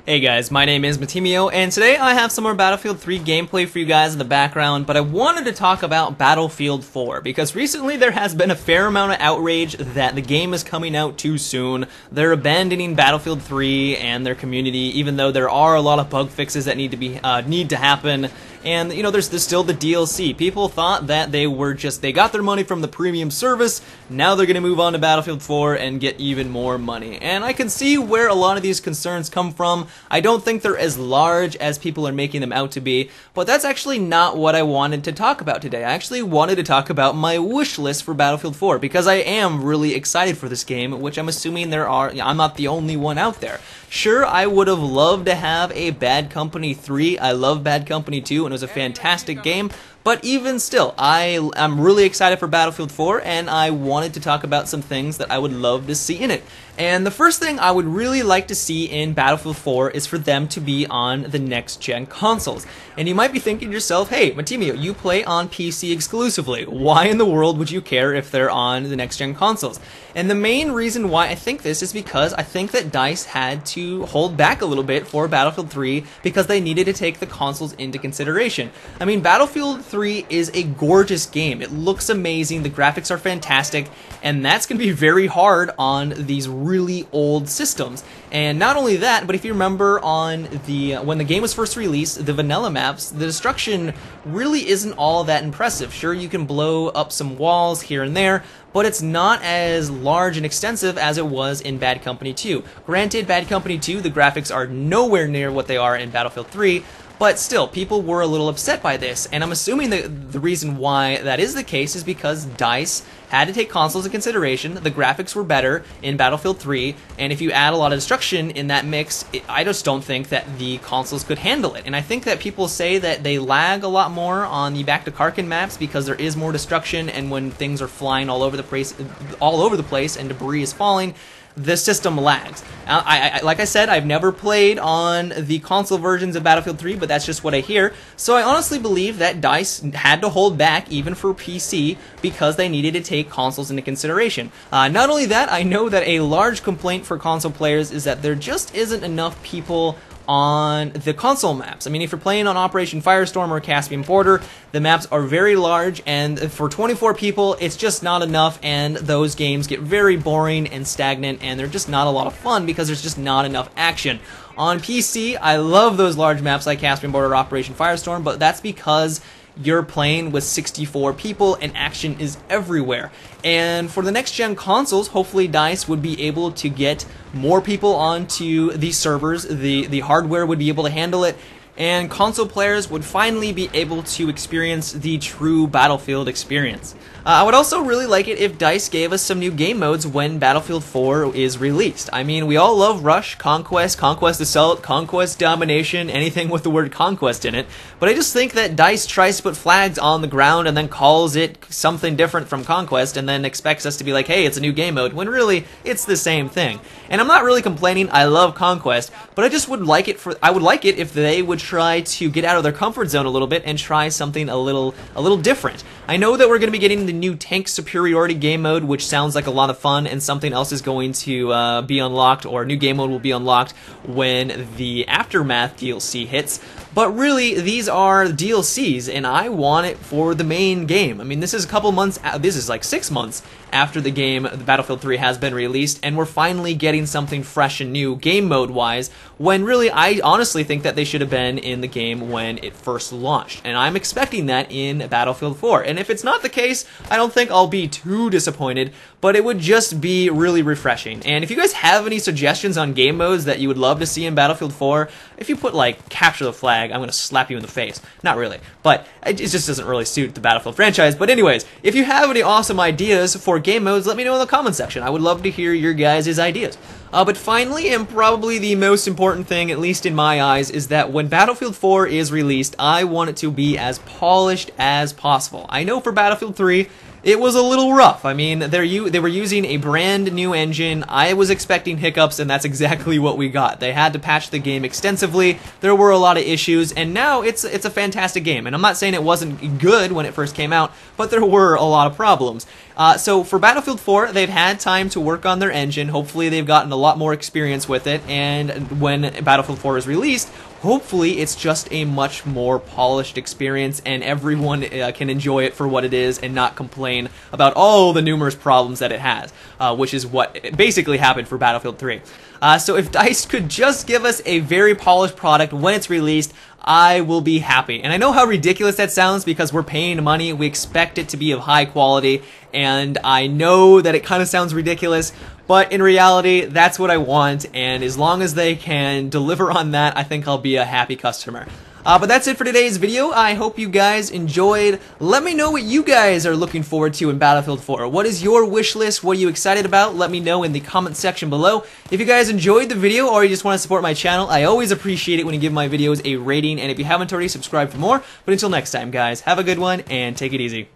Hey guys, my name is Matimio, and today I have some more Battlefield 3 gameplay for you guys in the background, but I wanted to talk about Battlefield 4, because recently there has been a fair amount of outrage that the game is coming out too soon. They're abandoning Battlefield 3 and their community, even though there are a lot of bug fixes that need to happen. And, you know, there's still the DLC. People thought that they got their money from the premium service, now they're gonna move on to Battlefield 4 and get even more money. And I can see where a lot of these concerns come from. I don't think they're as large as people are making them out to be, but that's actually not what I wanted to talk about today. I actually wanted to talk about my wish list for Battlefield 4, because I am really excited for this game, which I'm assuming I'm not the only one out there. Sure, I would have loved to have a Bad Company 3, I love Bad Company 2, and it was a fantastic game, but even still, I'm really excited for Battlefield 4, and I wanted to talk about some things that I would love to see in it. And the first thing I would really like to see in Battlefield 4 is for them to be on the next-gen consoles. And you might be thinking to yourself, hey, Matimio, you play on PC exclusively. Why in the world would you care if they're on the next-gen consoles? And the main reason why I think this is because I think that DICE had to hold back a little bit for Battlefield 3 because they needed to take the consoles into consideration. I mean, Battlefield 3 is a gorgeous game. It looks amazing, the graphics are fantastic, and that's going to be very hard on these really old systems. And not only that, but if you remember when the game was first released, the vanilla maps, the destruction really isn't all that impressive. Sure, you can blow up some walls here and there, but it's not as large and extensive as it was in Bad Company 2. Granted, Bad Company 2, the graphics are nowhere near what they are in Battlefield 3, but still, people were a little upset by this, and I'm assuming that the reason why that is the case is because DICE had to take consoles into consideration. The graphics were better in Battlefield 3, and if you add a lot of destruction in that mix, I just don't think that the consoles could handle it. And I think that people say that they lag a lot more on the Back to Karkin maps because there is more destruction, and when things are flying all over the place and debris is falling, the system lags. Like I said, I've never played on the console versions of Battlefield 3, but that's just what I hear. So I honestly believe that DICE had to hold back even for PC because they needed to take consoles into consideration. Not only that, I know that a large complaint for console players is that there just isn't enough people on the console maps. I mean, if you're playing on Operation Firestorm or Caspian Border, the maps are very large, and for 24 people, it's just not enough, and those games get very boring and stagnant, and they're just not a lot of fun because there's just not enough action. On PC, I love those large maps like Caspian Border or Operation Firestorm, but that's because you're playing with 64 people and action is everywhere. And for the next-gen consoles, hopefully DICE would be able to get more people onto these servers, the hardware would be able to handle it, and console players would finally be able to experience the true Battlefield experience. I would also really like it if DICE gave us some new game modes when Battlefield 4 is released. I mean, we all love Rush, Conquest, Conquest Assault, Conquest Domination, anything with the word Conquest in it, but I just think that DICE tries to put flags on the ground and then calls it something different from Conquest and then expects us to be like, hey, it's a new game mode, when really, it's the same thing. And I'm not really complaining, I love Conquest, but I just would like it if they would try to get out of their comfort zone a little bit and try something a little different. I know that we're going to be getting the new Tank Superiority game mode, which sounds like a lot of fun, and something else is going to be unlocked, or a new game mode will be unlocked when the Aftermath DLC hits. But really, these are DLCs, and I want it for the main game. I mean, this is a couple months, this is like 6 months after the game, the Battlefield 3 has been released, and we're finally getting something fresh and new, game mode-wise, when really, I honestly think that they should have been in the game when it first launched. And I'm expecting that in Battlefield 4. And if it's not the case, I don't think I'll be too disappointed, but it would just be really refreshing. And if you guys have any suggestions on game modes that you would love to see in Battlefield 4, if you put, like, Capture the Flag, I'm gonna slap you in the face. Not really, but it just doesn't really suit the Battlefield franchise. But anyways, if you have any awesome ideas for game modes, let me know in the comment section. I would love to hear your guys' ideas. But finally, and probably the most important thing, at least in my eyes, is that when Battlefield 4 is released, I want it to be as polished as possible. I know for Battlefield 3, it was a little rough. I mean, they were using a brand new engine. I was expecting hiccups, and that's exactly what we got. They had to patch the game extensively. There were a lot of issues, and now it's a fantastic game. And I'm not saying it wasn't good when it first came out, but there were a lot of problems. So for Battlefield 4, they've had time to work on their engine. Hopefully they've gotten a lot more experience with it, and when Battlefield 4 is released, hopefully it's just a much more polished experience and everyone can enjoy it for what it is and not complain about all the numerous problems that it has, which is what basically happened for Battlefield 3. So if DICE could just give us a very polished product when it's released, I will be happy. And I know how ridiculous that sounds because we're paying money, we expect it to be of high quality, and I know that it kind of sounds ridiculous, but in reality, that's what I want, and as long as they can deliver on that, I think I'll be a happy customer. But that's it for today's video. I hope you guys enjoyed. Let me know what you guys are looking forward to in Battlefield 4. What is your wish list? What are you excited about? Let me know in the comment section below. If you guys enjoyed the video or you just want to support my channel, I always appreciate it when you give my videos a rating, and if you haven't already, subscribe for more. But until next time, guys, have a good one and take it easy.